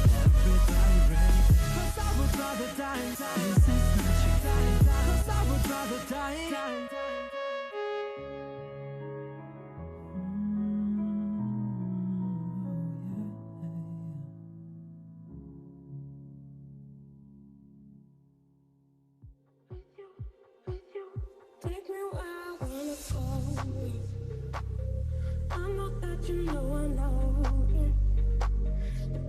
Everybody ready, 'cause I would rather die. This is not your time, 'cause I would rather die. Take me where I wanna go. I know that you know I know.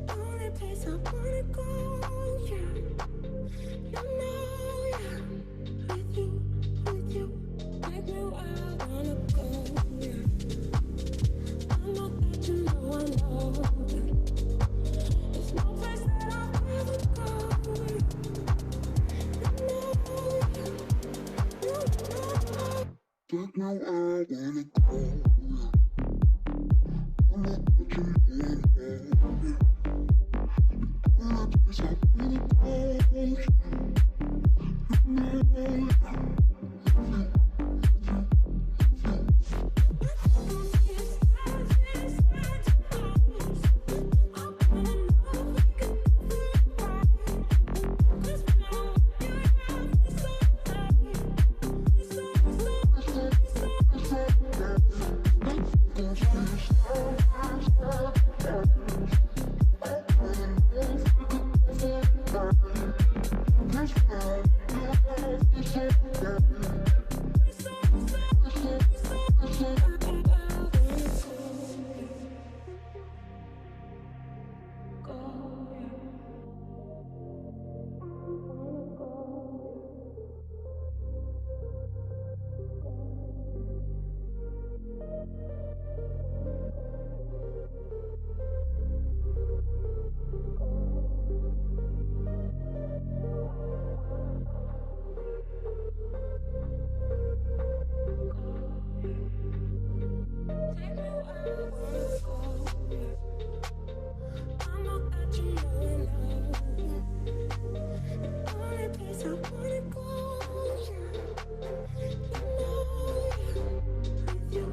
The only place I wanna go, yeah. You know, yeah. With you. Take me where I wanna go, yeah. I know that you know I know. There's no place that I'd rather go. You know, yeah. Take me where I wanna go, yeah. I know that you know I know. Only place I wanna go, yeah. You know, yeah.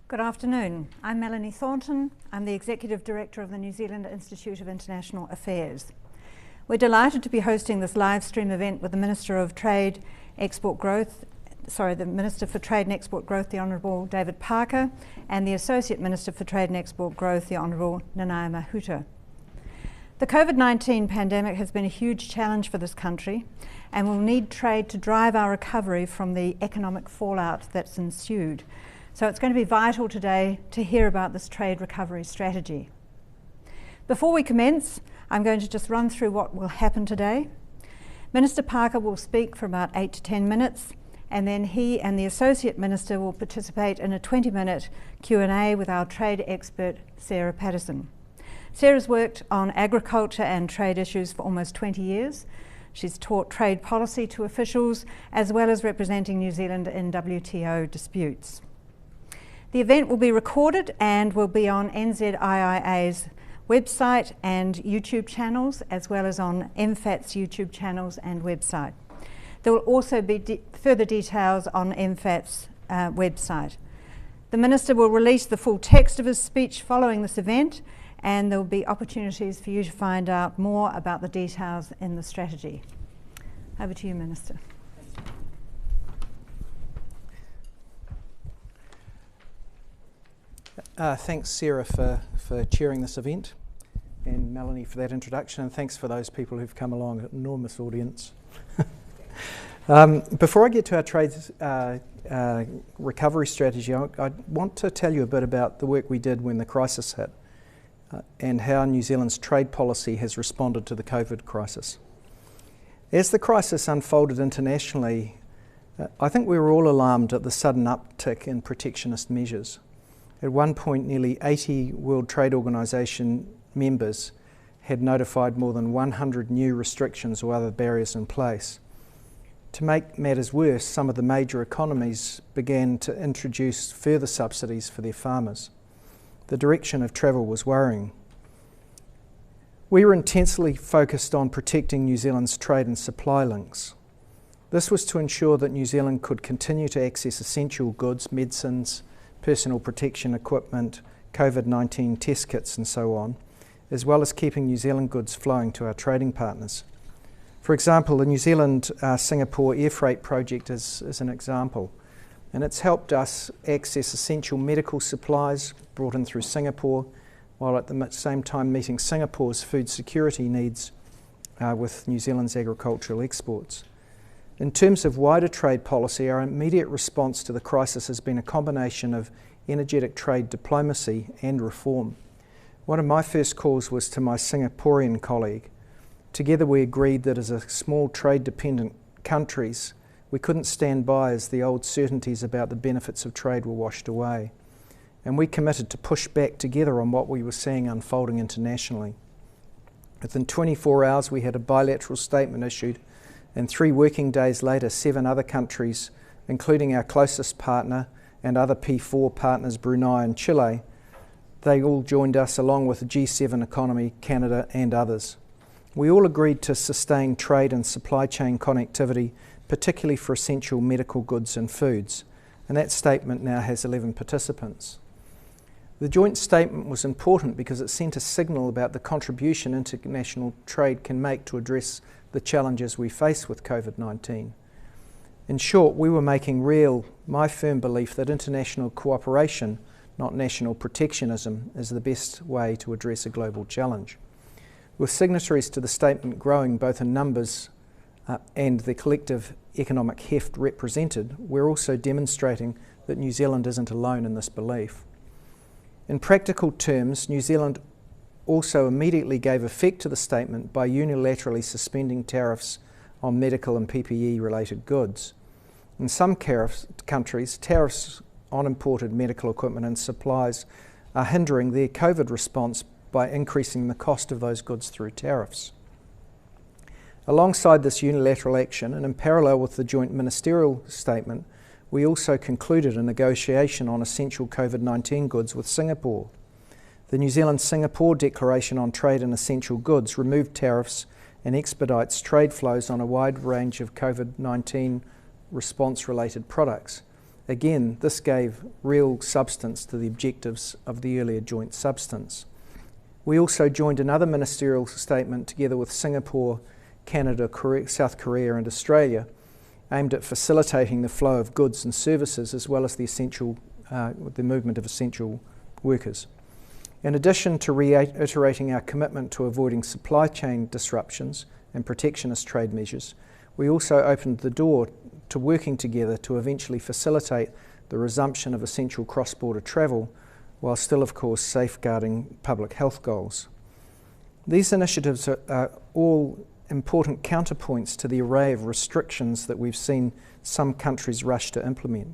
Good afternoon. I'm Melanie Thornton. I'm the Executive Director of the New Zealand Institute of International Affairs. We're delighted to be hosting this live stream event with the Minister of Trade, the Minister for Trade and Export Growth, the Honourable David Parker, and the Associate Minister for Trade and Export Growth, the Honourable NZIAA. The COVID-19 pandemic has been a huge challenge for this country, and we'll need trade to drive our recovery from the economic fallout that's ensued. So it's going to be vital today to hear about this trade recovery strategy. Before we commence, I'm going to just run through what will happen today. Minister Parker will speak for about 8 to 10 minutes, and then he and the Associate Minister will participate in a 20-minute Q&A with our trade expert, Sarah Patterson. Sarah's worked on agriculture and trade issues for almost 20 years. She's taught trade policy to officials, as well as representing New Zealand in WTO disputes. The event will be recorded and will be on NZIAA's website and YouTube channels, as well as on MFAT's YouTube channels and website. There will also be further details on MFAT's website. The Minister will release the full text of his speech following this event, and there will be opportunities for you to find out more about the details in the strategy. Over to you, Minister. Thanks, Sarah, for chairing this event, and Melanie for that introduction, and thanks for those people who've come along, an enormous audience. Before I get to our trades recovery strategy, I want to tell you a bit about the work we did when the crisis hit and how New Zealand's trade policy has responded to the COVID crisis. As the crisis unfolded internationally, I think we were all alarmed at the sudden uptick in protectionist measures. At one point, nearly 80 World Trade Organization members had notified more than 100 new restrictions or other barriers in place. To make matters worse, some of the major economies began to introduce further subsidies for their farmers. The direction of travel was worrying. We were intensely focused on protecting New Zealand's trade and supply links. This was to ensure that New Zealand could continue to access essential goods, medicines, personal protection equipment, COVID-19 test kits and so on, as well as keeping New Zealand goods flowing to our trading partners. For example, the New Zealand-Singapore air freight project is an example, and it's helped us access essential medical supplies brought in through Singapore, while at the same time meeting Singapore's food security needs with New Zealand's agricultural exports. In terms of wider trade policy, our immediate response to the crisis has been a combination of energetic trade diplomacy and reform. One of my first calls was to my Singaporean colleague. Together we agreed that as a small trade-dependent countries, we couldn't stand by as the old certainties about the benefits of trade were washed away. And we committed to push back together on what we were seeing unfolding internationally. Within 24 hours, we had a bilateral statement issued, and 3 working days later, 7 other countries, including our closest partner and other P4 partners, Brunei and Chile, they all joined us along with the G7 economy, Canada and others. We all agreed to sustain trade and supply chain connectivity, particularly for essential medical goods and foods, and that statement now has 11 participants. The joint statement was important because it sent a signal about the contribution international trade can make to address the challenges we face with COVID-19. In short, we were making real my firm belief that international cooperation, not national protectionism, is the best way to address a global challenge. With signatories to the statement growing both in numbers and the collective economic heft represented, we're also demonstrating that New Zealand isn't alone in this belief. In practical terms, New Zealand also immediately gave effect to the statement by unilaterally suspending tariffs on medical and PPE-related goods. In some countries, tariffs on imported medical equipment and supplies are hindering their COVID response by increasing the cost of those goods through tariffs. Alongside this unilateral action, and in parallel with the joint ministerial statement, we also concluded a negotiation on essential COVID-19 goods with Singapore. The New Zealand-Singapore Declaration on Trade in Essential Goods removed tariffs and expedites trade flows on a wide range of COVID-19 response-related products. Again, this gave real substance to the objectives of the earlier joint substance. We also joined another ministerial statement together with Singapore, Canada, South Korea and Australia, aimed at facilitating the flow of goods and services as well as the movement of essential workers. In addition to reiterating our commitment to avoiding supply chain disruptions and protectionist trade measures, we also opened the door to working together to eventually facilitate the resumption of essential cross-border travel, while still, of course, safeguarding public health goals. These initiatives are all important counterpoints to the array of restrictions that we've seen some countries rush to implement.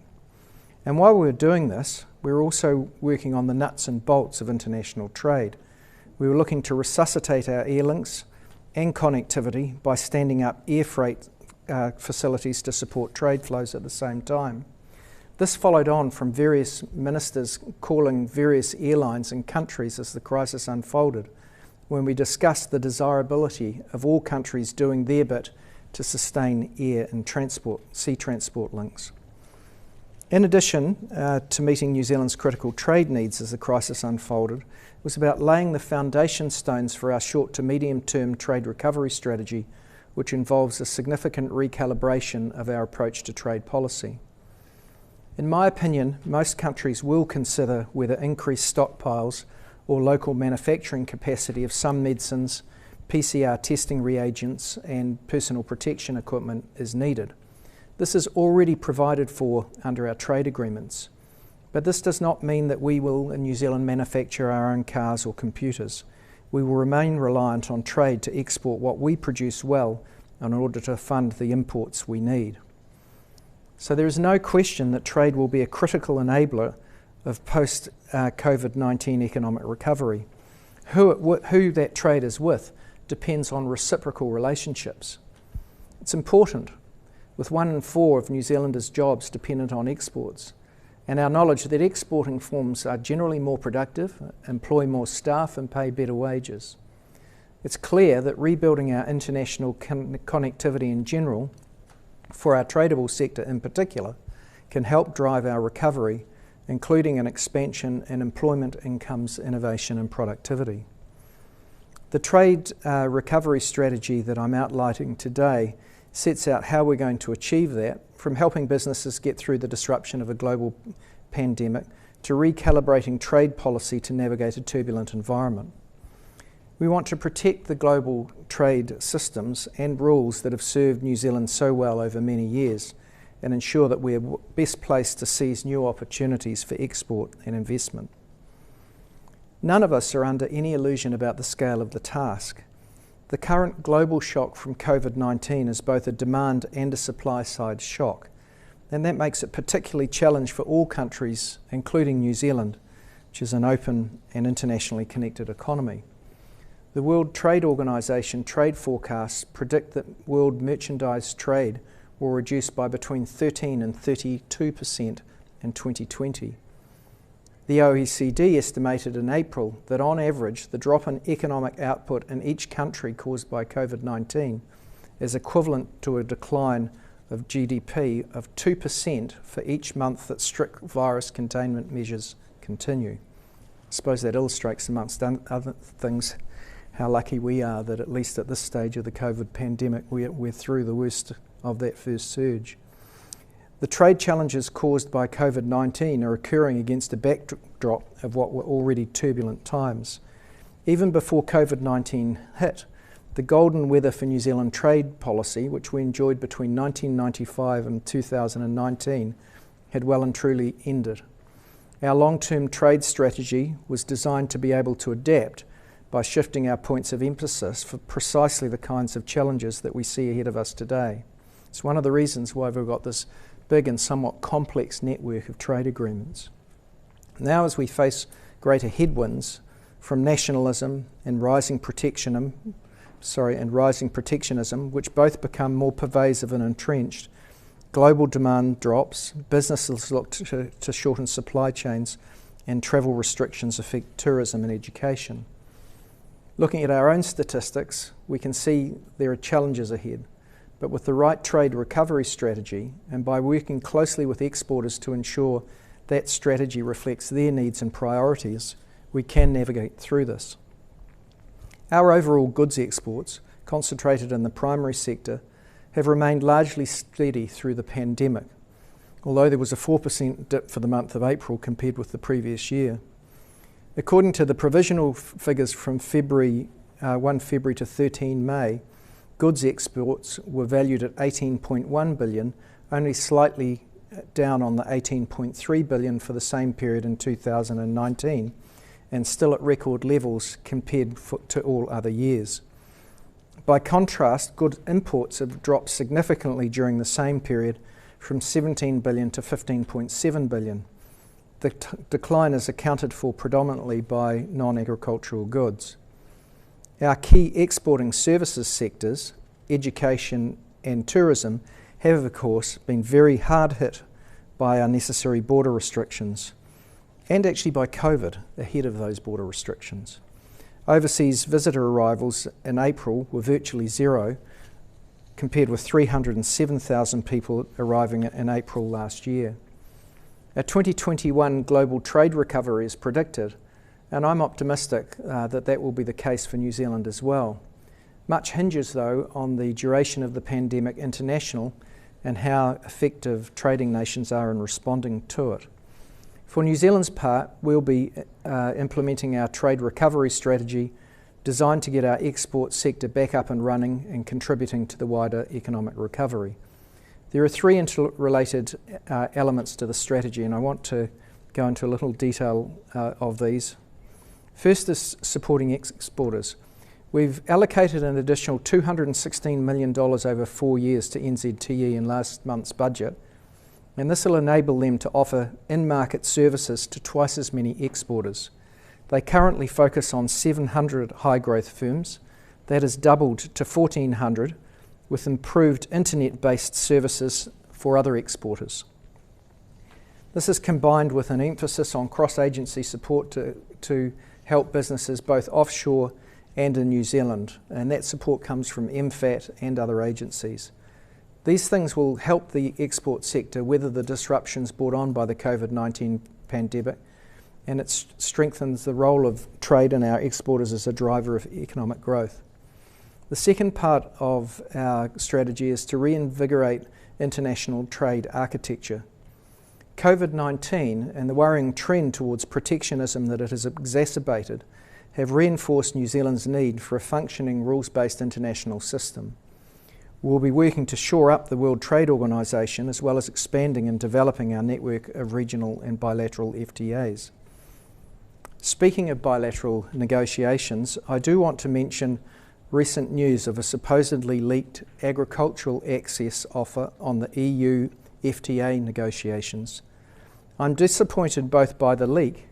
And while we were doing this, we were also working on the nuts and bolts of international trade. We were looking to resuscitate our air links and connectivity by standing up air freight facilities to support trade flows at the same time. This followed on from various ministers calling various airlines and countries as the crisis unfolded, when we discussed the desirability of all countries doing their bit to sustain air and sea transport links. In addition to meeting New Zealand's critical trade needs as the crisis unfolded, it was about laying the foundation stones for our short to medium term trade recovery strategy, which involves a significant recalibration of our approach to trade policy. In my opinion, most countries will consider whether increased stockpiles or local manufacturing capacity of some medicines, PCR testing reagents and personal protection equipment is needed. This is already provided for under our trade agreements, but this does not mean that we will in New Zealand manufacture our own cars or computers. We will remain reliant on trade to export what we produce well in order to fund the imports we need. So there is no question that trade will be a critical enabler of post-COVID-19 economic recovery. Who that trade is with depends on reciprocal relationships. It's important, with 1 in 4 of New Zealanders' jobs dependent on exports, and our knowledge that exporting firms are generally more productive, employ more staff and pay better wages. It's clear that rebuilding our international connectivity in general, for our tradable sector in particular, can help drive our recovery, including an expansion in employment incomes, innovation and productivity. The trade recovery strategy that I'm outlining today sets out how we're going to achieve that, from helping businesses get through the disruption of a global pandemic to recalibrating trade policy to navigate a turbulent environment. We want to protect the global trade systems and rules that have served New Zealand so well over many years and ensure that we are best placed to seize new opportunities for export and investment. None of us are under any illusion about the scale of the task. The current global shock from COVID-19 is both a demand and a supply side shock, and that makes it particularly challenging for all countries, including New Zealand, which is an open and internationally connected economy. The World Trade Organization trade forecasts predict that world merchandise trade will reduce by between 13 and 32% in 2020. The OECD estimated in April that on average the drop in economic output in each country caused by COVID-19 is equivalent to a decline of GDP of 2% for each month that strict virus containment measures continue. I suppose that illustrates, amongst other things, how lucky we are that at least at this stage of the COVID pandemic we're through the worst of that first surge. The trade challenges caused by COVID-19 are occurring against a backdrop of what were already turbulent times. Even before COVID-19 hit, the golden weather for New Zealand trade policy, which we enjoyed between 1995 and 2019, had well and truly ended. Our long-term trade strategy was designed to be able to adapt by shifting our points of emphasis for precisely the kinds of challenges that we see ahead of us today. It's one of the reasons why we've got this big and somewhat complex network of trade agreements. Now, as we face greater headwinds from nationalism and rising protectionism, which both become more pervasive and entrenched, global demand drops, businesses look to shorten supply chains, and travel restrictions affect tourism and education. Looking at our own statistics, we can see there are challenges ahead. But with the right trade recovery strategy, and by working closely with exporters to ensure that strategy reflects their needs and priorities, we can navigate through this. Our overall goods exports, concentrated in the primary sector, have remained largely steady through the pandemic, although there was a 4% dip for the month of April compared with the previous year. According to the provisional figures from 1 February to 13 May, goods exports were valued at 18.1 billion, only slightly down on the 18.3 billion for the same period in 2019, and still at record levels compared to all other years. By contrast, goods imports have dropped significantly during the same period, from 17 billion to 15.7 billion. The decline is accounted for predominantly by non-agricultural goods. Our key exporting services sectors, education and tourism, have of course been very hard hit by unnecessary border restrictions and actually by COVID ahead of those border restrictions. Overseas visitor arrivals in April were virtually zero, compared with 307,000 people arriving in April last year. A 2021 global trade recovery is predicted, and I'm optimistic that will be the case for New Zealand as well. Much hinges, though, on the duration of the pandemic international and how effective trading nations are in responding to it. For New Zealand's part, we'll be implementing our trade recovery strategy designed to get our export sector back up and running and contributing to the wider economic recovery. There are three interrelated elements to the strategy, and I want to go into a little detail of these. First is supporting exporters. We've allocated an additional $216 million over 4 years to NZIAA in last month's budget, and this will enable them to offer in-market services to twice as many exporters. They currently focus on 700 high-growth firms. That has doubled to 1,400, with improved internet-based services for other exporters. This is combined with an emphasis on cross-agency support to help businesses both offshore and in New Zealand, and that support comes from MFAT and other agencies. These things will help the export sector weather the disruptions brought on by the COVID-19 pandemic, and it strengthens the role of trade and our exporters as a driver of economic growth. The second part of our strategy is to reinvigorate international trade architecture. COVID-19 and the worrying trend towards protectionism that it has exacerbated have reinforced New Zealand's need for a functioning rules-based international system. We'll be working to shore up the World Trade Organization as well as expanding and developing our network of regional and bilateral FTAs. Speaking of bilateral negotiations, I do want to mention recent news of a supposedly leaked agricultural access offer on the EU FTA negotiations. I'm disappointed both by the leak,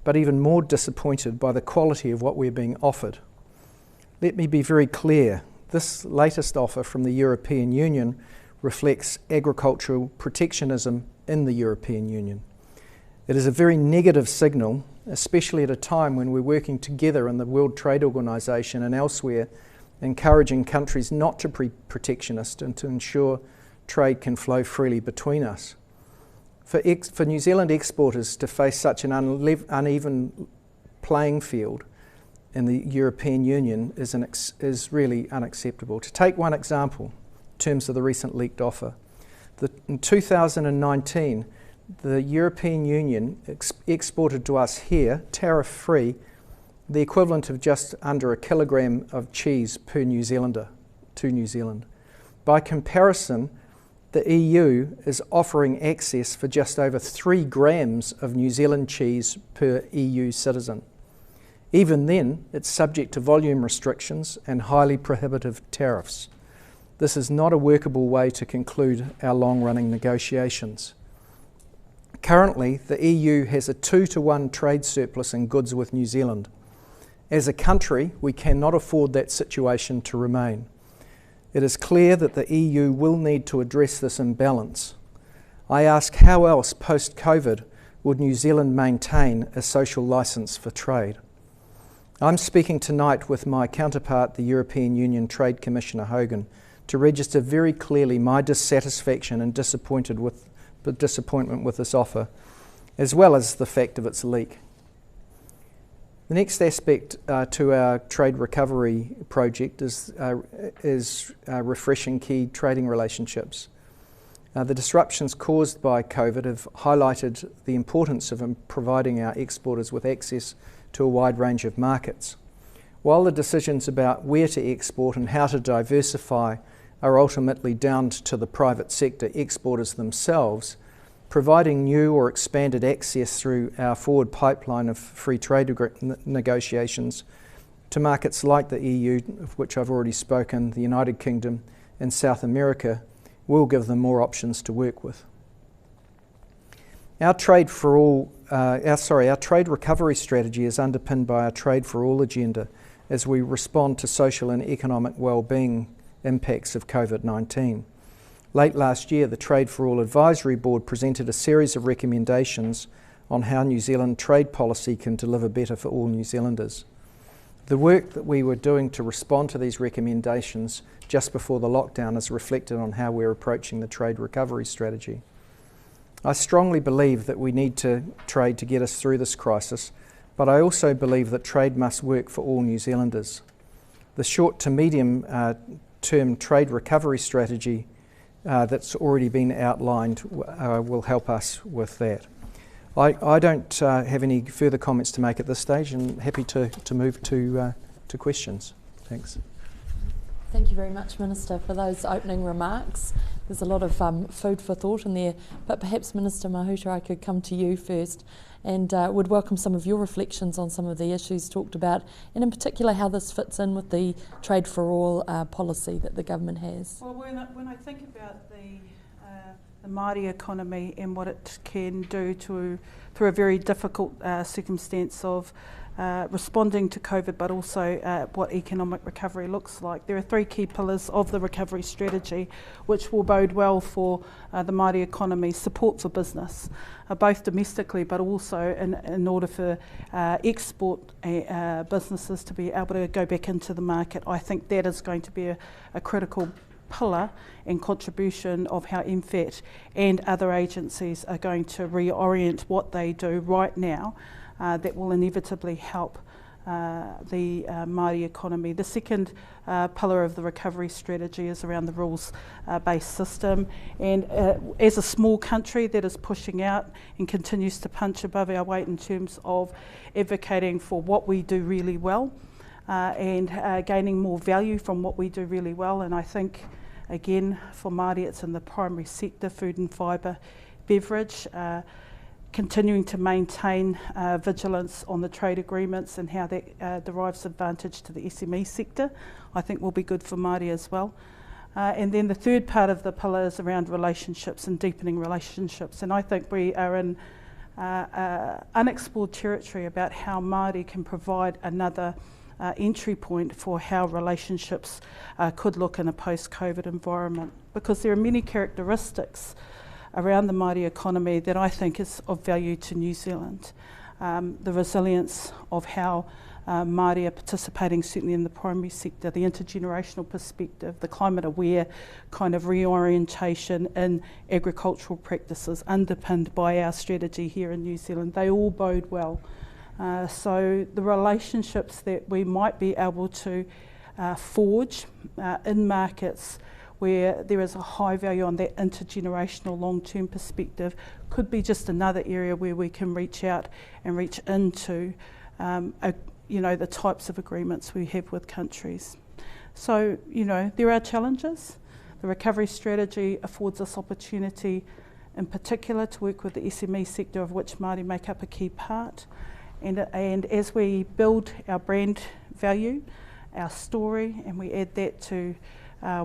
but even more disappointed by the quality of what we're being offered. Let me be very clear. This latest offer from the European Union reflects agricultural protectionism in the European Union. It is a very negative signal, especially at a time when we're working together in the World Trade Organization and elsewhere, encouraging countries not to be protectionist and to ensure trade can flow freely between us. For New Zealand exporters to face such an uneven playing field in the European Union is really unacceptable. To take one example, in terms of the recent leaked offer, in 2019, the European Union exported to us here, tariff-free, the equivalent of just under a kilogram of cheese per New Zealander to New Zealand. By comparison, the EU is offering access for just over 3 grams of New Zealand cheese per EU citizen. Even then, it's subject to volume restrictions and highly prohibitive tariffs. This is not a workable way to conclude our long-running negotiations. Currently, the EU has a 2-to-1 trade surplus in goods with New Zealand. As a country, we cannot afford that situation to remain. It is clear that the EU will need to address this imbalance. I ask, how else post-COVID would New Zealand maintain a social licence for trade? I'm speaking tonight with my counterpart, the European Union Trade Commissioner Hogan, to register very clearly my dissatisfaction and disappointment with this offer, as well as the fact of its leak. The next aspect to our trade recovery project is refreshing key trading relationships. The disruptions caused by COVID have highlighted the importance of providing our exporters with access to a wide range of markets. While the decisions about where to export and how to diversify are ultimately down to the private sector exporters themselves, providing new or expanded access through our forward pipeline of free trade negotiations to markets like the EU, of which I've already spoken, the United Kingdom and South America, will give them more options to work with. Our trade recovery strategy is underpinned by our Trade for All agenda as we respond to social and economic well-being impacts of COVID-19. Late last year, the Trade for All Advisory Board presented a series of recommendations on how New Zealand trade policy can deliver better for all New Zealanders. The work that we were doing to respond to these recommendations just before the lockdown is reflected on how we're approaching the trade recovery strategy. I strongly believe that we need to trade to get us through this crisis, but I also believe that trade must work for all New Zealanders. The short to medium term trade recovery strategy that's already been outlined will help us with that. I don't have any further comments to make at this stage, and happy to move to questions. Thanks. Thank you very much, Minister, for those opening remarks. There's a lot of food for thought in there, but perhaps Minister Mahuta, I could come to you first and would welcome some of your reflections on some of the issues talked about, and in particular how this fits in with the Trade for All policy that the government has. Well, when I think about the Māori economy and what it can do through a very difficult circumstance of responding to COVID, but also what economic recovery looks like. There are three key pillars of the recovery strategy which will bode well for the Māori economy: support for business, both domestically but also in order for export businesses to be able to go back into the market. I think that is going to be a critical pillar and contribution of how MFAT and other agencies are going to reorient what they do right now that will inevitably help the Māori economy. The second pillar of the recovery strategy is around the rules-based system, and as a small country that is pushing out and continues to punch above our weight in terms of advocating for what we do really well and gaining more value from what we do really well. And I think again for Māori it's in the primary sector, food and fibre, beverage, continuing to maintain vigilance on the trade agreements and how that derives advantage to the SME sector, I think will be good for Māori as well. And then the third part of the pillar is around relationships and deepening relationships. And I think we are in unexplored territory about how Māori can provide another entry point for how relationships could look in a post-COVID environment, because there are many characteristics around the Māori economy that I think is of value to New Zealand. The resilience of how Māori are participating certainly in the primary sector, the intergenerational perspective, the climate aware kind of reorientation in agricultural practices underpinned by our strategy here in New Zealand, they all bode well. So the relationships that we might be able to forge in markets where there is a high value on that intergenerational long-term perspective could be just another area where we can reach out and reach into the types of agreements we have with countries. So, there are challenges. The recovery strategy affords us opportunity in particular to work with the SME sector, of which Māori make up a key part. And as we build our brand value, our story, and we add that to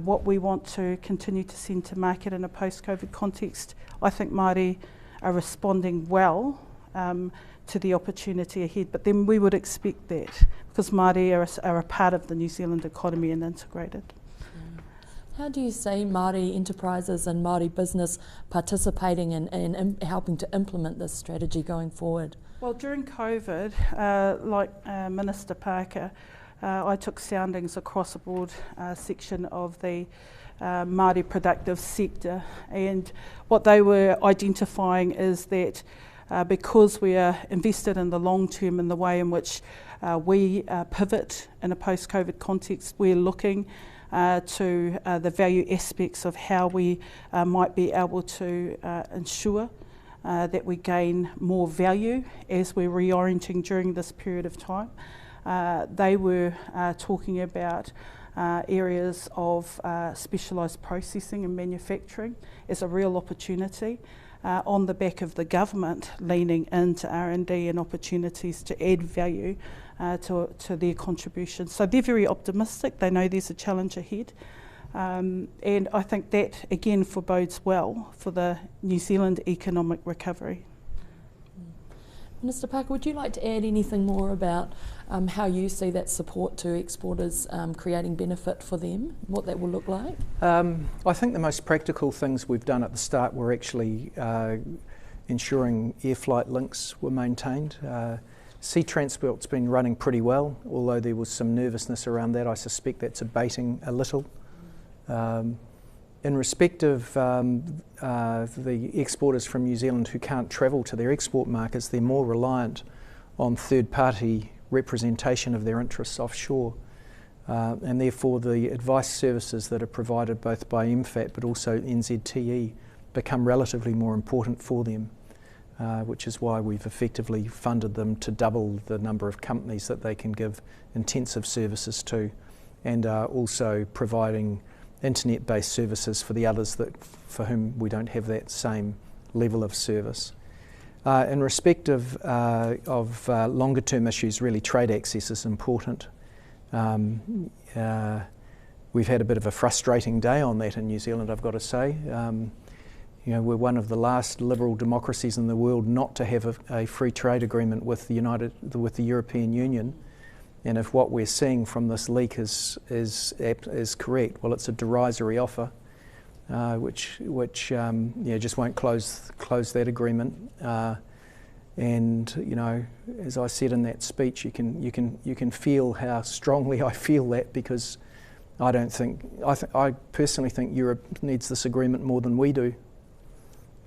what we want to continue to send to market in a post-COVID context, I think Māori are responding well to the opportunity ahead. But then we would expect that, because Māori are a part of the New Zealand economy and integrated. How do you see Māori enterprises and Māori business participating in helping to implement this strategy going forward? Well, during COVID, like Minister Parker, I took soundings across a broad section of the Māori productive sector, and what they were identifying is that because we are invested in the long term in the way in which we pivot in a post-COVID context, we're looking to the value aspects of how we might be able to ensure that we gain more value as we're reorienting during this period of time. They were talking about areas of specialised processing and manufacturing as a real opportunity on the back of the government leaning into R&D and opportunities to add value to their contribution. So they're very optimistic. They know there's a challenge ahead. And I think that, again, forebodes well for the New Zealand economic recovery. Minister Parker, would you like to add anything more about how you see that support to exporters creating benefit for them, what that will look like? I think the most practical things we've done at the start were actually ensuring air flight links were maintained. Sea transport's been running pretty well, although there was some nervousness around that. I suspect that's abating a little. In respect of the exporters from New Zealand who can't travel to their export markets, they're more reliant on third-party representation of their interests offshore. And therefore the advice services that are provided both by MFAT but also NZIAA become relatively more important for them, which is why we've effectively funded them to double the number of companies that they can give intensive services to, and are also providing internet-based services for the others for whom we don't have that same level of service. In respect of longer-term issues, really trade access is important. We've had a bit of a frustrating day on that in New Zealand, I've got to say. You know, we're one of the last liberal democracies in the world not to have a free trade agreement with the European Union. And if what we're seeing from this leak is correct, well, it's a derisory offer, which just won't close that agreement. And you know, as I said in that speech, you can feel how strongly I feel that, because I personally think Europe needs this agreement more than we do,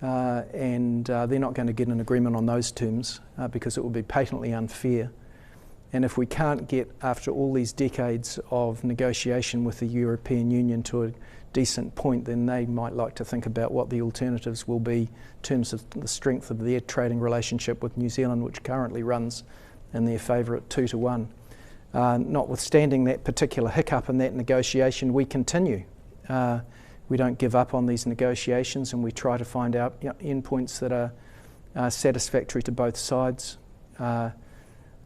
and they're not going to get an agreement on those terms because it will be patently unfair. And if we can't get, after all these decades of negotiation with the European Union, to a decent point, then they might like to think about what the alternatives will be in terms of the strength of their trading relationship with New Zealand, which currently runs in their favour at 2-1. Notwithstanding that particular hiccup in that negotiation, we continue. We don't give up on these negotiations, and we try to find out endpoints that are satisfactory to both sides.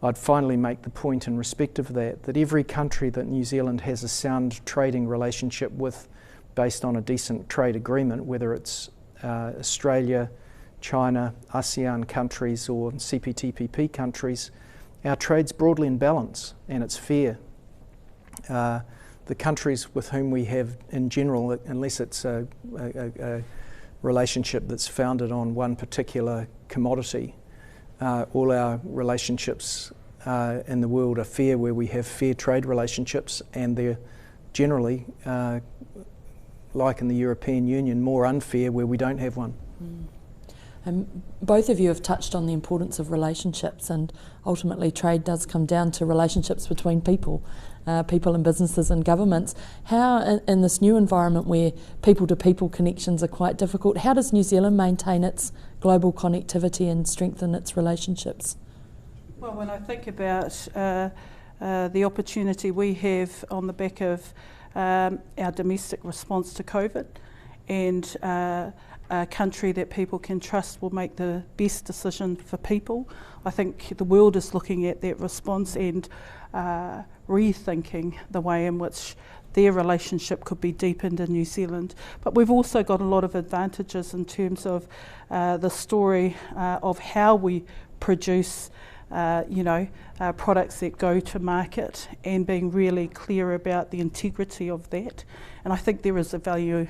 I'd finally make the point in respect of that every country that New Zealand has a sound trading relationship with, based on a decent trade agreement, whether it's Australia, China, ASEAN countries or CPTPP countries, our trade's broadly in balance and it's fair. The countries with whom we have, in general, unless it's a relationship that's founded on one particular commodity, all our relationships in the world are fair, where we have fair trade relationships, and they're generally, like in the European Union, more unfair where we don't have one. Both of you have touched on the importance of relationships, and ultimately trade does come down to relationships between people and businesses and governments. How, in this new environment where people-to-people connections are quite difficult, how does New Zealand maintain its global connectivity and strengthen its relationships? Well, when I think about the opportunity we have on the back of our domestic response to COVID, and a country that people can trust will make the best decision for people, I think the world is looking at that response and rethinking the way in which their relationship could be deepened in New Zealand. But we've also got a lot of advantages in terms of the story of how we produce products that go to market, and being really clear about the integrity of that. And I think there is a value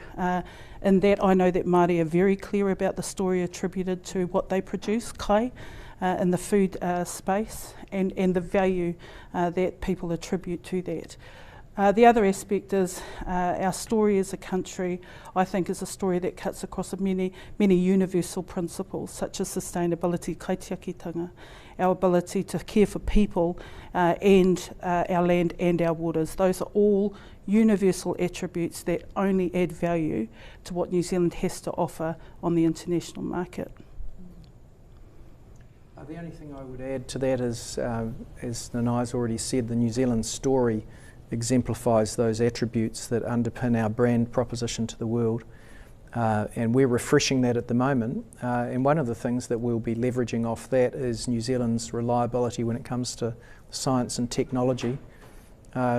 in that. I know that Māori are very clear about the story attributed to what they produce, kai, in the food space, and the value that people attribute to that. The other aspect is our story as a country, I think, is a story that cuts across many universal principles, such as sustainability, kaitiakitanga, our ability to care for people and our land and our waters. Those are all universal attributes that only add value to what New Zealand has to offer on the international market. The only thing I would add to that is, as Nanai's already said, the New Zealand story exemplifies those attributes that underpin our brand proposition to the world, and we're refreshing that at the moment, and one of the things that we'll be leveraging off that is New Zealand's reliability when it comes to science and technology,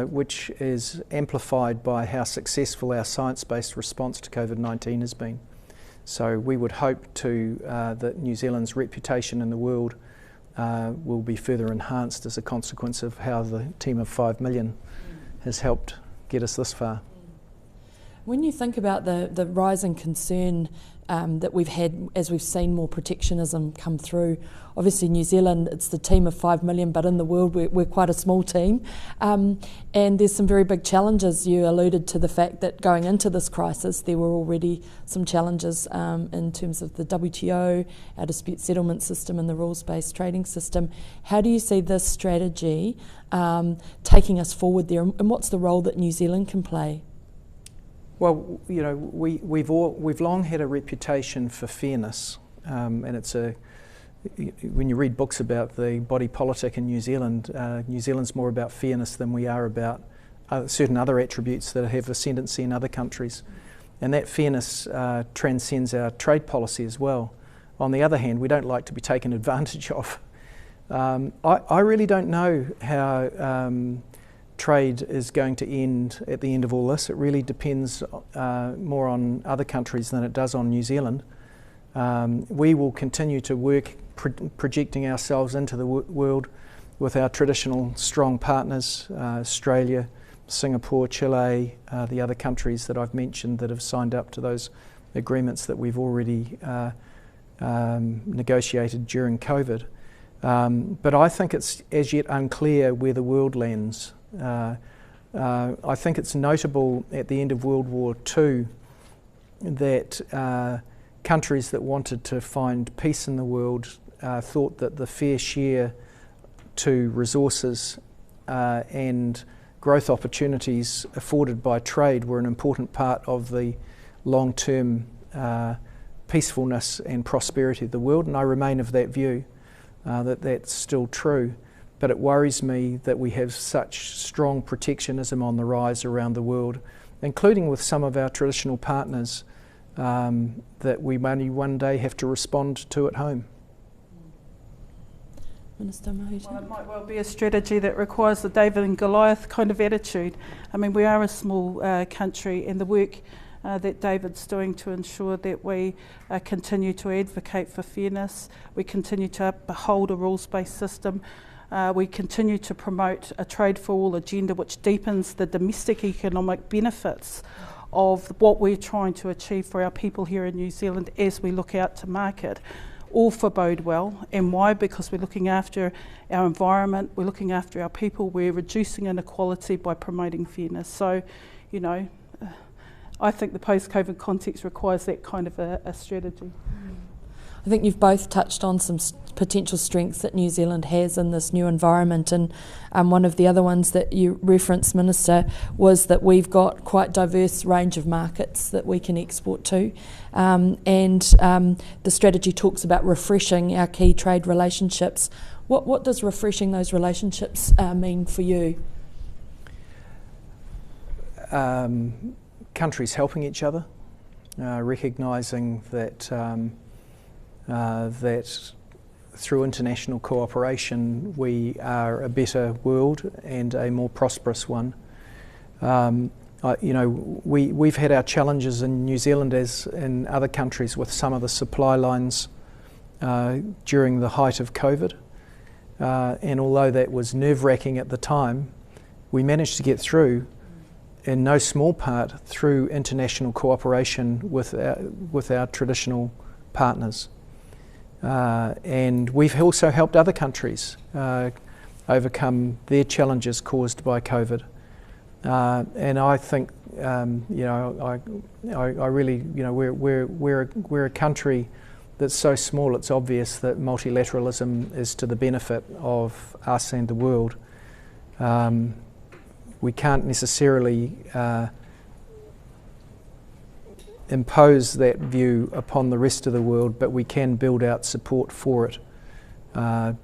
which is amplified by how successful our science-based response to COVID-19 has been. So we would hope that New Zealand's reputation in the world will be further enhanced as a consequence of how the team of 5 million has helped get us this far. When you think about the rising concern that we've had as we've seen more protectionism come through. Obviously New Zealand, it's the team of 5 million, but in the world we're quite a small team. And there's some very big challenges. You alluded to the fact that going into this crisis there were already some challenges in terms of the WTO, our dispute settlement system and the rules-based trading system. How do you see this strategy taking us forward there, and what's the role that New Zealand can play? Well, you know, we've long had a reputation for fairness, and it's when you read books about the body politic in New Zealand, New Zealand's more about fairness than we are about certain other attributes that have ascendancy in other countries, and that fairness transcends our trade policy as well. On the other hand, we don't like to be taken advantage of. I really don't know how trade is going to end at the end of all this. It really depends more on other countries than it does on New Zealand. We will continue to work projecting ourselves into the world with our traditional strong partners, Australia, Singapore, Chile, the other countries that I've mentioned that have signed up to those agreements that we've already negotiated during COVID. But I think it's as yet unclear where the world lands. I think it's notable at the end of World War II that countries that wanted to find peace in the world thought that the fair share to resources and growth opportunities afforded by trade were an important part of the long-term peacefulness and prosperity of the world, and I remain of that view, that that's still true. But it worries me that we have such strong protectionism on the rise around the world, including with some of our traditional partners, that we may one day have to respond to at home. Minister Mahuta? Well, it might well be a strategy that requires the David and Goliath kind of attitude. I mean, we are a small country, and the work that David's doing to ensure that we continue to advocate for fairness, we continue to uphold a rules-based system, we continue to promote a trade for all agenda which deepens the domestic economic benefits of what we're trying to achieve for our people here in New Zealand as we look out to market. All for bode well. And why? Because we're looking after our environment, we're looking after our people, we're reducing inequality by promoting fairness. So, you know, I think the post-COVID context requires that kind of a strategy. I think you've both touched on some potential strengths that New Zealand has in this new environment, and one of the other ones that you referenced, Minister, was that we've got quite diverse range of markets that we can export to, and the strategy talks about refreshing our key trade relationships. What does refreshing those relationships mean for you? Countries helping each other, recognising that that through international cooperation we are a better world and a more prosperous one. You know, we've had our challenges in New Zealand as in other countries with some of the supply lines during the height of COVID, and although that was nerve-wracking at the time, we managed to get through in no small part through international cooperation with our traditional partners. And we've also helped other countries overcome their challenges caused by COVID. And I think, you know, I really, you know, we're a country that's so small it's obvious that multilateralism is to the benefit of us and the world. We can't necessarily impose that view upon the rest of the world, but we can build out support for it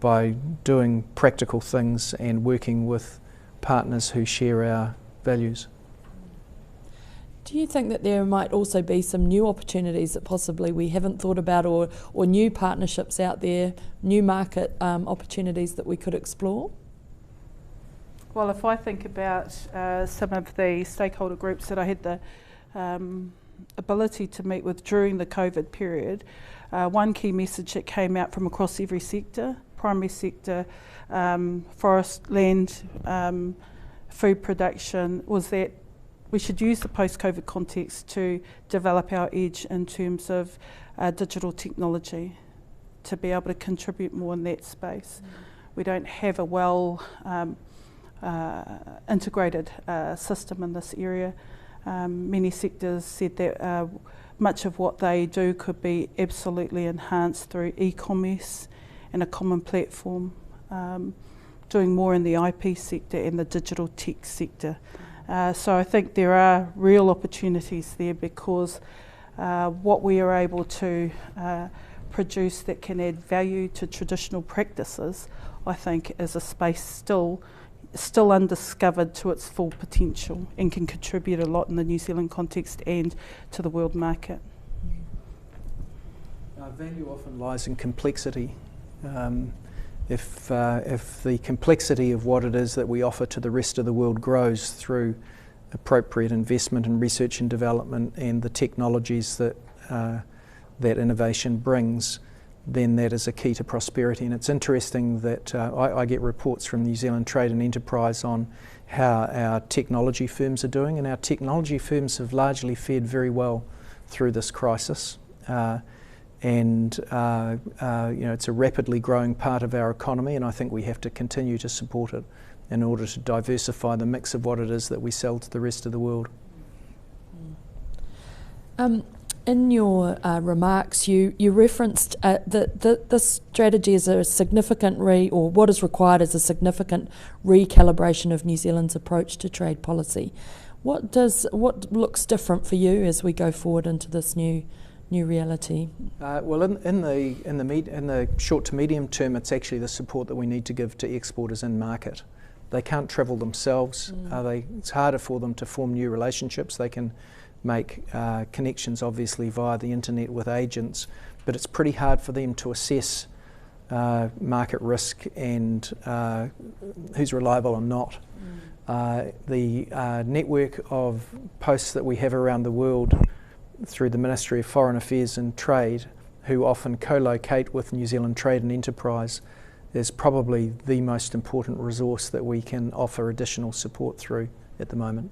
by doing practical things and working with partners who share our values. Do you think that there might also be some new opportunities that possibly we haven't thought about, or new partnerships out there, new market opportunities that we could explore? Well, if I think about some of the stakeholder groups that I had the ability to meet with during the COVID period, one key message that came out from across every sector, primary sector, forest, land, food production, was that we should use the post-COVID context to develop our edge in terms of digital technology to be able to contribute more in that space. We don't have a well integrated system in this area. Many sectors said that much of what they do could be absolutely enhanced through e-commerce and a common platform, doing more in the IP sector and the digital tech sector. So I think there are real opportunities there, because what we are able to produce that can add value to traditional practices, I think, is a space still undiscovered to its full potential, and can contribute a lot in the New Zealand context and to the world market. Value often lies in complexity. If the complexity of what it is that we offer to the rest of the world grows through appropriate investment in research and development and the technologies that that innovation brings, then that is a key to prosperity. And it's interesting that I get reports from New Zealand Trade and Enterprise on how our technology firms are doing, and our technology firms have largely fared very well through this crisis. And it's a rapidly growing part of our economy, and I think we have to continue to support it in order to diversify the mix of what it is that we sell to the rest of the world. In your remarks, you referenced that this strategy is a significant what is required is a significant recalibration of New Zealand's approach to trade policy. What looks different for you as we go forward into this new reality? Well, in the short to medium term, it's actually the support that we need to give to exporters in market. They can't travel themselves. It's harder for them to form new relationships. They can make connections obviously via the internet with agents, but it's pretty hard for them to assess market risk and who's reliable or not. The network of posts that we have around the world through the Ministry of Foreign Affairs and Trade, who often co-locate with New Zealand Trade and Enterprise, is probably the most important resource that we can offer additional support through at the moment.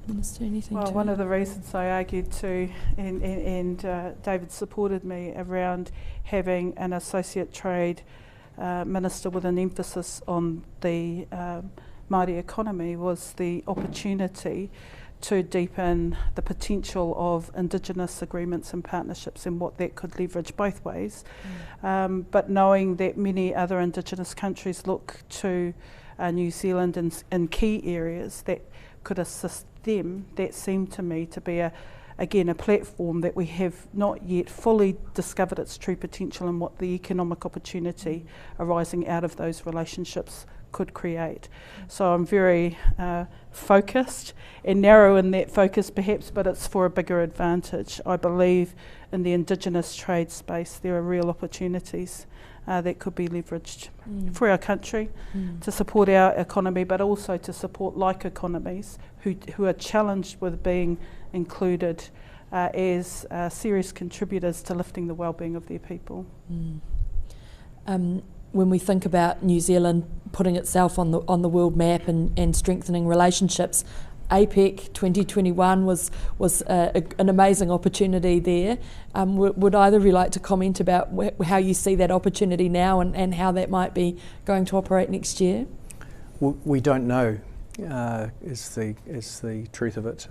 Minister, anything Well, to one add? of the reasons I argued too, and David supported me around having an associate trade minister with an emphasis on the Māori economy, was the opportunity to deepen the potential of Indigenous agreements and partnerships and what that could leverage both ways. But knowing that many other Indigenous countries look to New Zealand in key areas that could assist them, that seemed to me to be a platform that we have not yet fully discovered its true potential and what the economic opportunity arising out of those relationships could create. So I'm very focused and narrow in that focus perhaps, but it's for a bigger advantage. I believe in the Indigenous trade space there are real opportunities that could be leveraged for our country to support our economy, but also to support like economies who are challenged with being included as serious contributors to lifting the well-being of their people. When we think about New Zealand putting itself on the world map and strengthening relationships, APEC 2021 was an amazing opportunity there. Would either of you like to comment about how you see that opportunity now and how that might be going to operate next year? Well, we don't know, is the truth of it.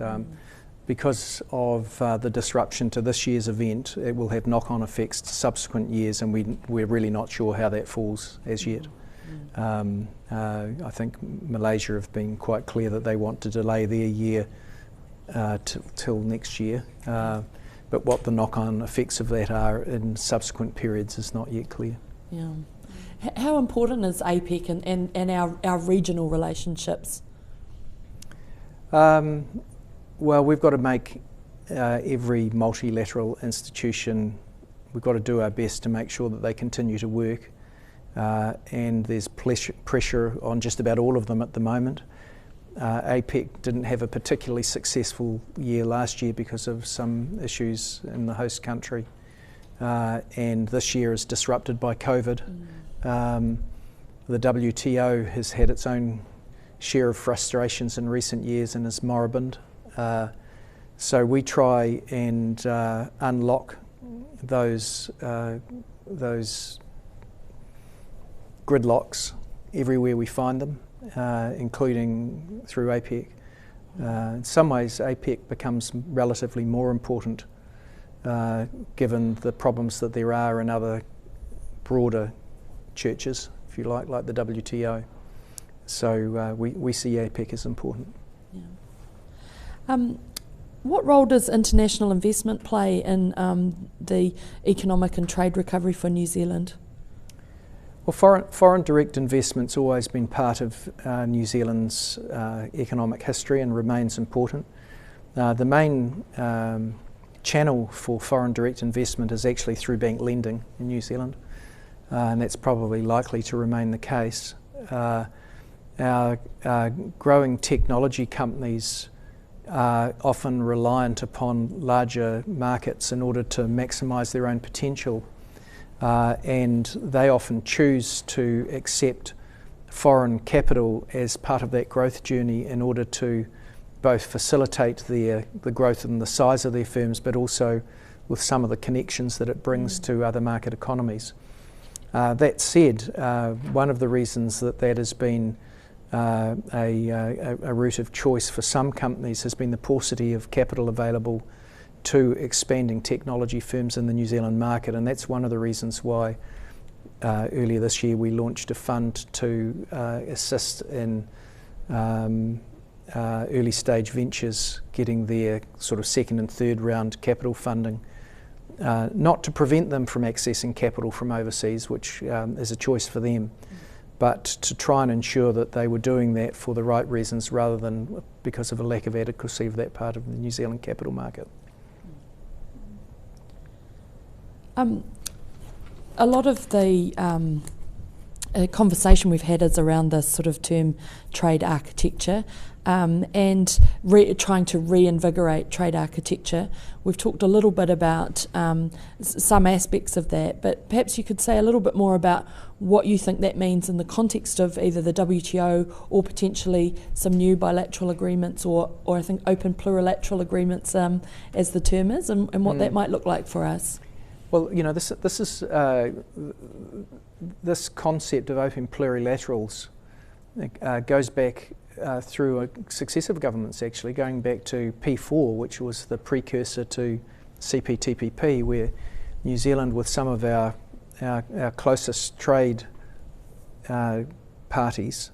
Because of the disruption to this year's event, it will have knock-on effects to subsequent years, and we're really not sure how that falls as yet. I think Malaysia have been quite clear that they want to delay their year till next year, but what the knock-on effects of that are in subsequent periods is not yet clear. Yeah. How important is APEC and our regional relationships? Well, we've got to make every multilateral institution, we've got to do our best to make sure that they continue to work. And there's pressure on just about all of them at the moment. APEC didn't have a particularly successful year last year because of some issues in the host country. And this year is disrupted by COVID. The WTO has had its own share of frustrations in recent years and is moribund. So we try and unlock those gridlocks everywhere we find them, including through APEC. In some ways, APEC becomes relatively more important given the problems that there are in other broader churches, if you like the WTO. So we see APEC as important. Yeah. What role does international investment play in the economic and trade recovery for New Zealand? Well, foreign direct investment's always been part of New Zealand's economic history and remains important. The main channel for foreign direct investment is actually through bank lending in New Zealand, and that's probably likely to remain the case. Our growing technology companies are often reliant upon larger markets in order to maximise their own potential. And they often choose to accept foreign capital as part of that growth journey in order to both facilitate the growth and the size of their firms, but also with some of the connections that it brings to other market economies. That said, one of the reasons that has been a route of choice for some companies has been the paucity of capital available to expanding technology firms in the New Zealand market, and that's one of the reasons why earlier this year we launched a fund to assist in early stage ventures getting their sort of second and third round capital funding, not to prevent them from accessing capital from overseas, which is a choice for them, but to try and ensure that they were doing that for the right reasons rather than because of a lack of adequacy of that part of the New Zealand capital market. A lot of the conversation we've had is around this sort of term trade architecture and trying to reinvigorate trade architecture. We've talked a little bit about some aspects of that, but perhaps you could say a little bit more about what you think that means in the context of either the WTO or potentially some new bilateral agreements or I think open plurilateral agreements as the term is, and what that might look like for us. Well, you know, this is this concept of open plurilaterals goes back through successive governments, actually, going back to P4, which was the precursor to CPTPP, where New Zealand, with some of our closest trade parties,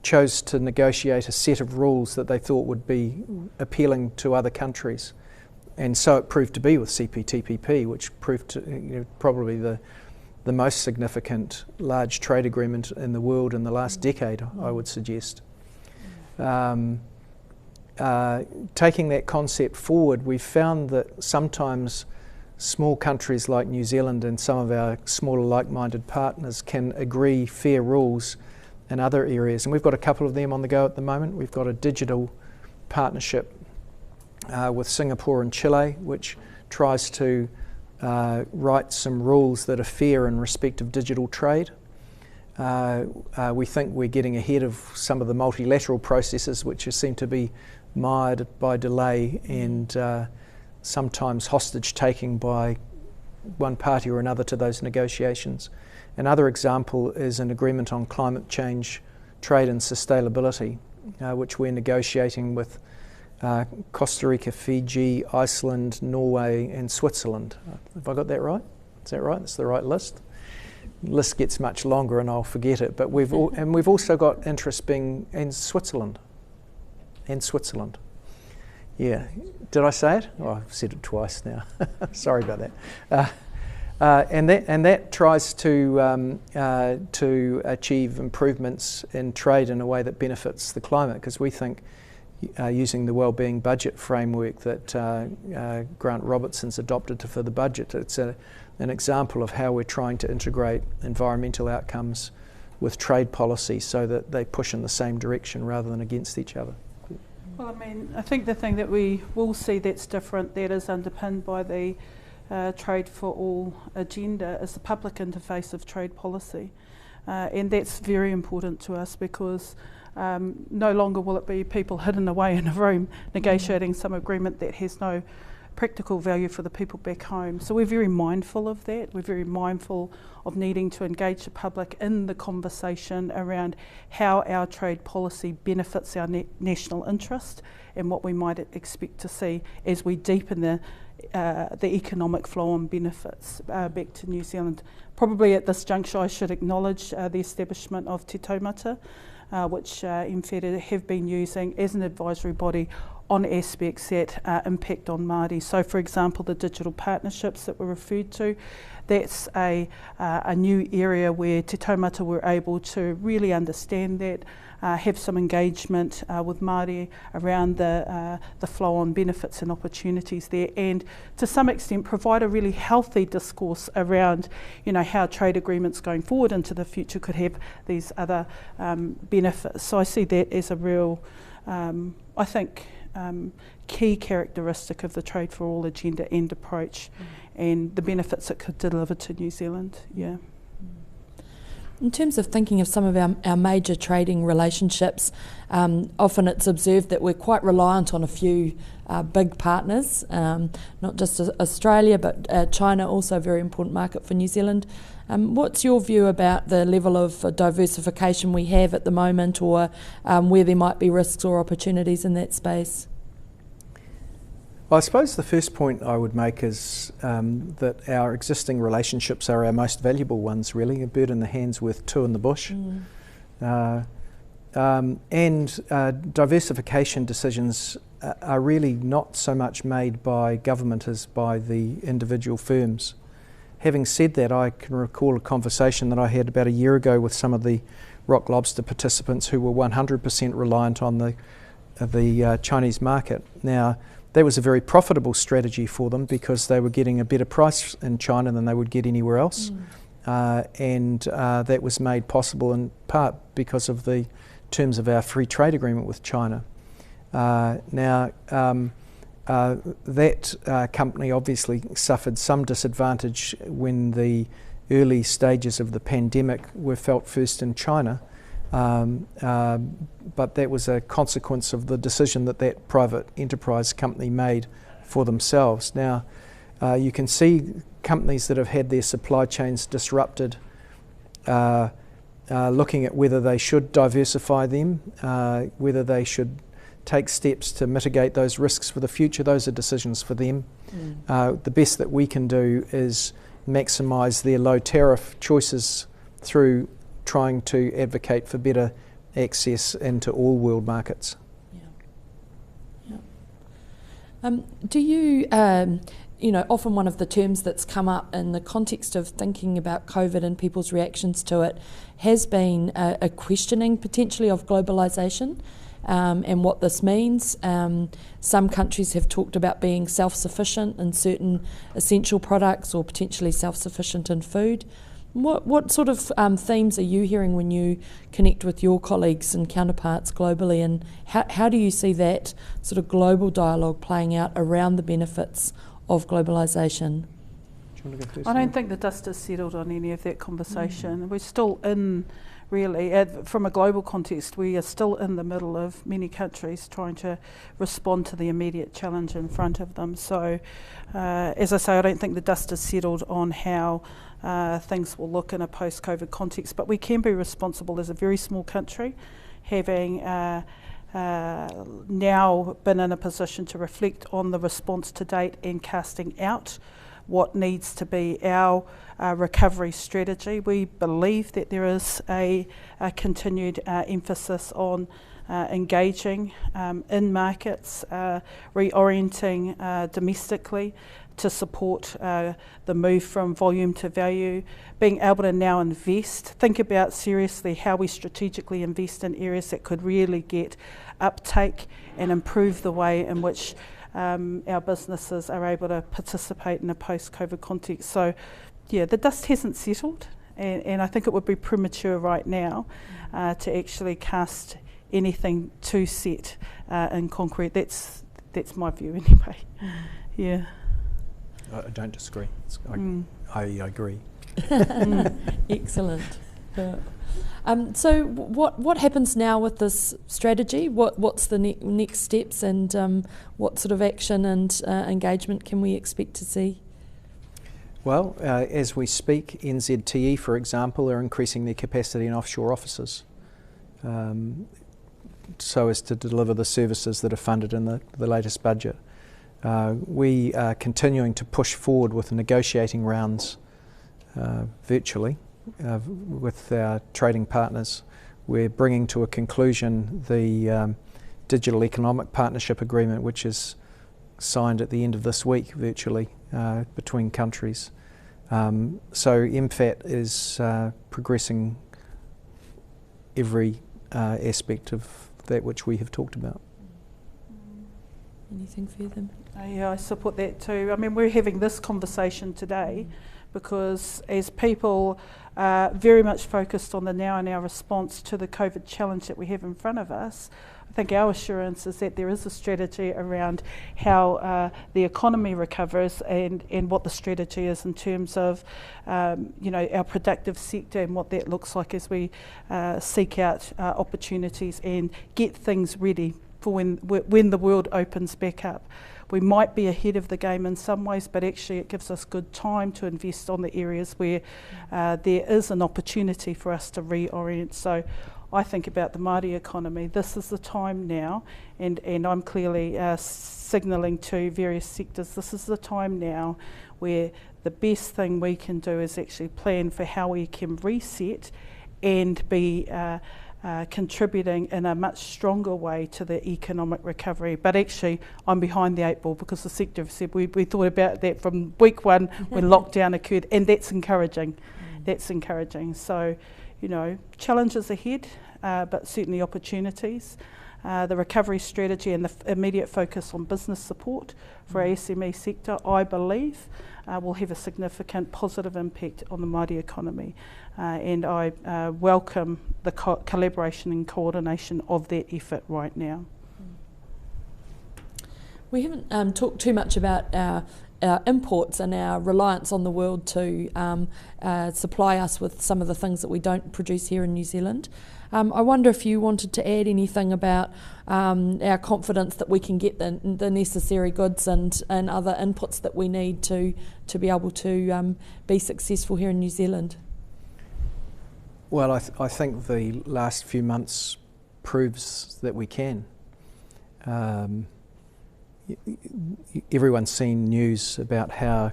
chose to negotiate a set of rules that they thought would be appealing to other countries. And so it proved to be with CPTPP, which proved to, probably the most significant large trade agreement in the world in the last decade, I would suggest. Taking that concept forward, we've found that sometimes small countries like New Zealand and some of our smaller like-minded partners can agree fair rules in other areas. And we've got a couple of them on the go at the moment. We've got a digital partnership with Singapore and Chile, which tries to write some rules that are fair in respect of digital trade. We think we're getting ahead of some of the multilateral processes, which seem to be mired by delay and sometimes hostage taking by one party or another to those negotiations. Another example is an agreement on climate change, trade and sustainability, which we're negotiating with Costa Rica, Fiji, Iceland, Norway and Switzerland. Have I got that right? Is that right? That's the right list. The list gets much longer and I'll forget it, but we've also got interest being in Switzerland. Yeah. Did I say it? Oh, I've said it twice now. Sorry about that. And that tries to achieve improvements in trade in a way that benefits the climate, because we think using the wellbeing budget framework that Grant Robertson's adopted for the budget, it's an example of how we're trying to integrate environmental outcomes with trade policy so that they push in the same direction rather than against each other. Well, I mean, I think the thing that we will see that's different, that is underpinned by the Trade for All agenda, is the public interface of trade policy. And that's very important to us because no longer will it be people hidden away in a room negotiating some agreement that has no practical value for the people back home. So we're very mindful of that. We're very mindful of needing to engage the public in the conversation around how our trade policy benefits our national interest and what we might expect to see as we deepen the economic flow on benefits back to New Zealand. Probably at this juncture I should acknowledge the establishment of Te Taumata, which MFED have been using as an advisory body on aspects that impact on Māori. So for example, the digital partnerships that were referred to, that's a new area where Te Taumata were able to really understand that, have some engagement with Māori around the flow on benefits and opportunities there, and to some extent provide a really healthy discourse around, you know, how trade agreements going forward into the future could have these other benefits. So I see that as a real, I think, key characteristic of the Trade for All agenda and approach, and the benefits it could deliver to New Zealand. Yeah. In terms of thinking of some of our major trading relationships, often it's observed that we're quite reliant on a few big partners, not just Australia, but China, also a very important market for New Zealand. What's your view about the level of diversification we have at the moment, or where there might be risks or opportunities in that space? Well, I suppose the first point I would make is that our existing relationships are our most valuable ones, really, a bird in the hand's worth two in the bush. And diversification decisions are really not so much made by government as by the individual firms. Having said that, I can recall a conversation that I had about a year ago with some of the rock lobster participants who were 100% reliant on the Chinese market. Now, that was a very profitable strategy for them because they were getting a better price in China than they would get anywhere else. And that was made possible in part because of the terms of our free trade agreement with China. That company obviously suffered some disadvantage when the early stages of the pandemic were felt first in China. But that was a consequence of the decision that private enterprise company made for themselves. Now, you can see companies that have had their supply chains disrupted looking at whether they should diversify them, whether they should take steps to mitigate those risks for the future. Those are decisions for them. The best that we can do is maximise their low tariff choices through trying to advocate for better access into all world markets. Do you, often one of the terms that's come up in the context of thinking about COVID and people's reactions to it has been a questioning potentially of globalisation and what this means. Some countries have talked about being self-sufficient in certain essential products or potentially self-sufficient in food. What sort of themes are you hearing when you connect with your colleagues and counterparts globally, and how do you see that sort of global dialogue playing out around the benefits of globalisation? Do you want to go first? I don't think the dust has settled on any of that conversation. We're still in, really, from a global context, we are still in the middle of many countries trying to respond to the immediate challenge in front of them. So, as I say, I don't think the dust has settled on how things will look in a post-COVID context, but we can be responsible as a very small country, having now been in a position to reflect on the response to date and casting out what needs to be our recovery strategy. We believe that there is a continued emphasis on engaging in markets, reorienting domestically to support the move from volume to value, being able to now think about seriously how we strategically invest in areas that could really get uptake and improve the way in which our businesses are able to participate in a post-COVID context. So, yeah, the dust hasn't settled, and I think it would be premature right now to actually cast anything too set in concrete. That's my view anyway. Yeah. I don't disagree. I agree. Excellent. So what happens now with this strategy? What's the next steps, and what sort of action and engagement can we expect to see? Well, as we speak, NZIAA, for example, are increasing their capacity in offshore offices so as to deliver the services that are funded in the latest budget. We are continuing to push forward with negotiating rounds virtually with our trading partners. We're bringing to a conclusion the Digital Economic Partnership Agreement, which is signed at the end of this week virtually between countries. So MFAT is progressing every aspect of that which we have talked about. Anything further? Yeah, I support that too. I mean, we're having this conversation today because as people are very much focused on the now and our response to the COVID challenge that we have in front of us, I think our assurance is that there is a strategy around how the economy recovers and what the strategy is in terms of our productive sector and what that looks like as we seek out opportunities and get things ready for when the world opens back up. We might be ahead of the game in some ways, but actually it gives us good time to invest on the areas where there is an opportunity for us to reorient. So I think about the Māori economy. This is the time now, and I'm clearly signalling to various sectors, this is the time now where the best thing we can do is actually plan for how we can reset and be contributing in a much stronger way to the economic recovery. But actually, I'm behind the 8 ball because the sector have said we thought about that from week 1 when lockdown occurred, and that's encouraging. That's encouraging. So, challenges ahead, but certainly opportunities. The recovery strategy and the immediate focus on business support for our SME sector, I believe, will have a significant positive impact on the Māori economy. And I welcome the collaboration and coordination of that effort right now. We haven't talked too much about our imports and our reliance on the world to supply us with some of the things that we don't produce here in New Zealand. I wonder if you wanted to add anything about our confidence that we can get the necessary goods and other inputs that we need to be able to be successful here in New Zealand. Well, I think the last few months proves that we can. Everyone's seen news about how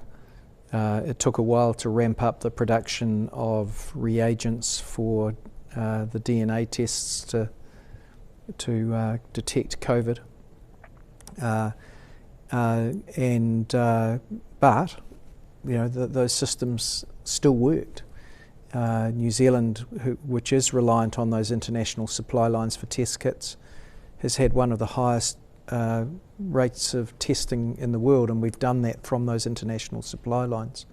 it took a while to ramp up the production of reagents for the DNA tests to detect COVID, but those systems still worked. New Zealand, which is reliant on those international supply lines for test kits, has had one of the highest rates of testing in the world, and we've done that from those international supply lines.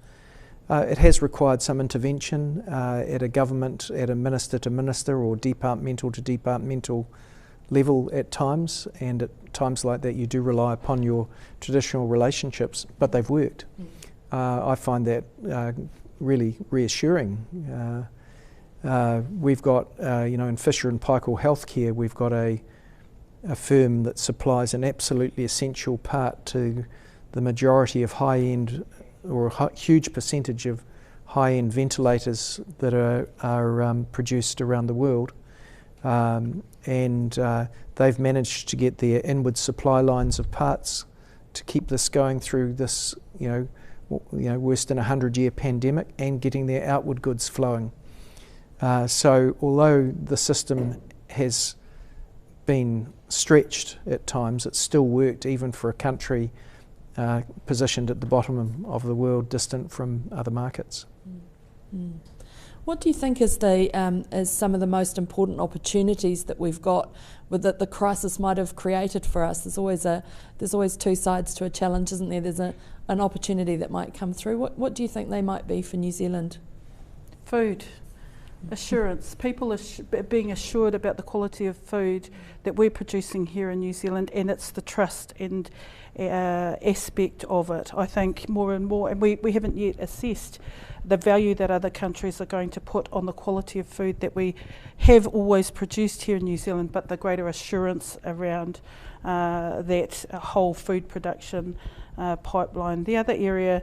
It has required some intervention at a government, at a minister to minister or departmental to departmental level at times, and at times like that you do rely upon your traditional relationships, but they've worked. I find that really reassuring. We've got, in Fisher and Paykel Healthcare, we've got a firm that supplies an absolutely essential part to the majority of high-end, or a huge percentage of high-end ventilators that are produced around the world. And they've managed to get their inward supply lines of parts to keep this going through this, worse than 100-year pandemic, and getting their outward goods flowing. So although the system has been stretched at times, it's still worked even for a country positioned at the bottom of the world, distant from other markets. What do you think is some of the most important opportunities that we've got that the crisis might have created for us? There's always two sides to a challenge, isn't there? There's an opportunity that might come through. What do you think they might be for New Zealand? Food. assurance. People being assured about the quality of food that we're producing here in New Zealand, and it's the trust and aspect of it. I think more and more, and we haven't yet assessed the value that other countries are going to put on the quality of food that we have always produced here in New Zealand, but the greater assurance around that whole food production pipeline. The other area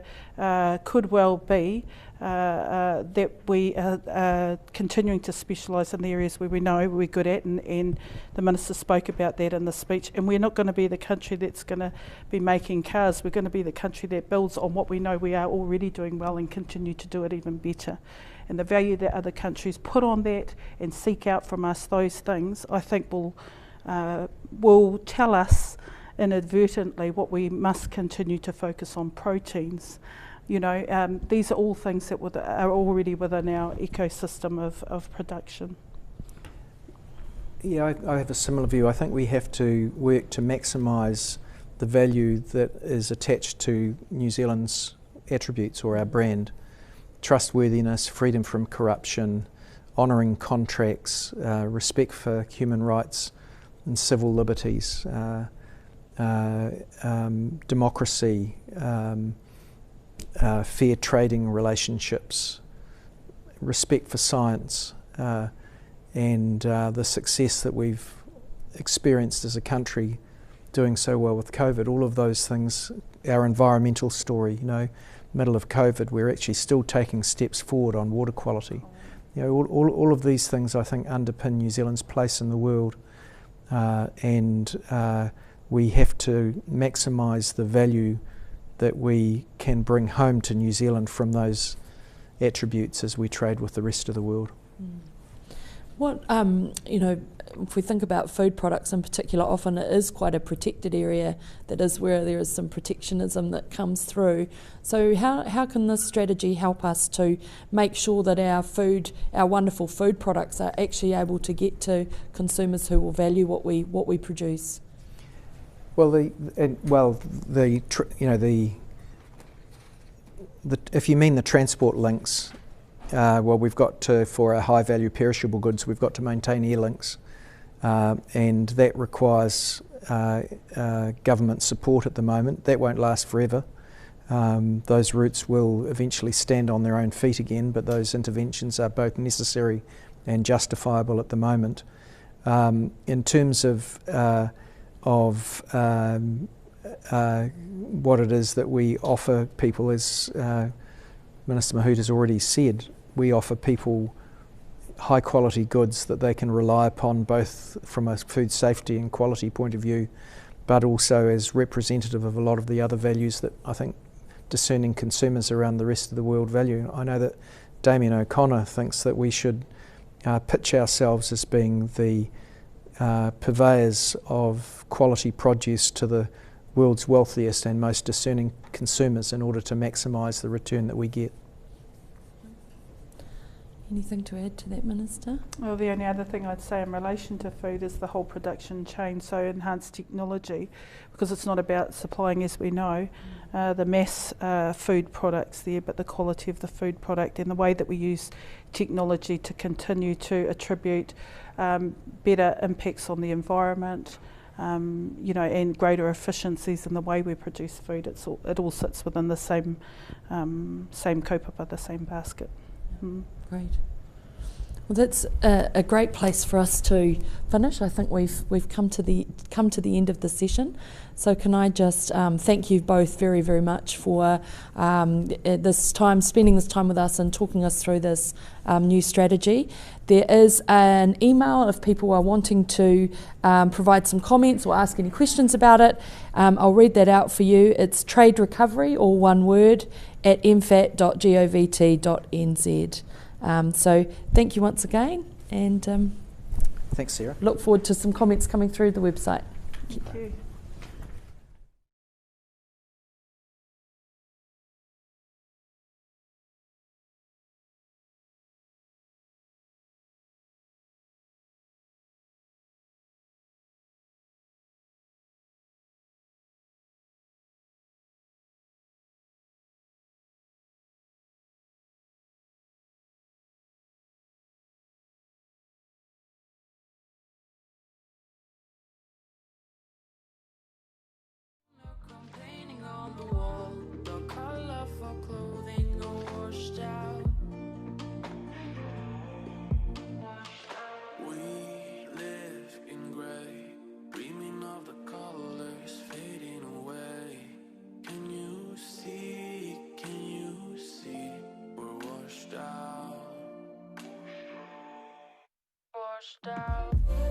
could well be that we are continuing to specialise in the areas where we know we're good at, and the Minister spoke about that in the speech, and we're not going to be the country that's going to be making cars. We're going to be the country that builds on what we know we are already doing well and continue to do it even better. And the value that other countries put on that and seek out from us those things, I think will tell us inadvertently what we must continue to focus on. Proteins. These are all things that are already within our ecosystem of production. Yeah, I have a similar view. I think we have to work to maximise the value that is attached to New Zealand's attributes or our brand. Trustworthiness, freedom from corruption, honouring contracts, respect for human rights and civil liberties, democracy, fair trading relationships, respect for science, and the success that we've experienced as a country doing so well with COVID. All of those things, our environmental story, middle of COVID, we're actually still taking steps forward on water quality. All of these things I think underpin New Zealand's place in the world, and we have to maximise the value that we can bring home to New Zealand from those attributes as we trade with the rest of the world. What, if we think about food products in particular, often it is quite a protected area. That is where there is some protectionism that comes through. So how can this strategy help us to make sure that our wonderful food products are actually able to get to consumers who will value what we produce? Well, if you mean the transport links, we've got to, for our high value perishable goods, we've got to maintain air links, and that requires government support at the moment. That won't last forever. Those routes will eventually stand on their own feet again, but those interventions are both necessary and justifiable at the moment. In terms of what it is that we offer people, as Minister Mahout has already said, we offer people high quality goods that they can rely upon, both from a food safety and quality point of view, but also as representative of a lot of the other values that I think discerning consumers around the rest of the world value. I know that Damien O'Connor thinks that we should pitch ourselves as being the purveyors of quality produce to the world's wealthiest and most discerning consumers in order to maximise the return that we get. Anything to add to that, Minister? Well, the only other thing I'd say in relation to food is the whole production chain, so enhanced technology, because it's not about supplying, as we know, the mass food products there, but the quality of the food product and the way that we use technology to continue to attribute better impacts on the environment, and greater efficiencies in the way we produce food. It all sits within the same kaupapa, the same basket. Great. Well, that's a great place for us to finish. I think we've come to the end of the session. So can I just thank you both very, very much for spending this time with us and talking us through this new strategy. There is an email if people are wanting to provide some comments or ask any questions about it. I'll read that out for you. It's trade recovery, all one word, at mfat.govt.nz. So thank you once again, and thanks, Sarah. Look forward to some comments coming through the website. Thank you. washed out.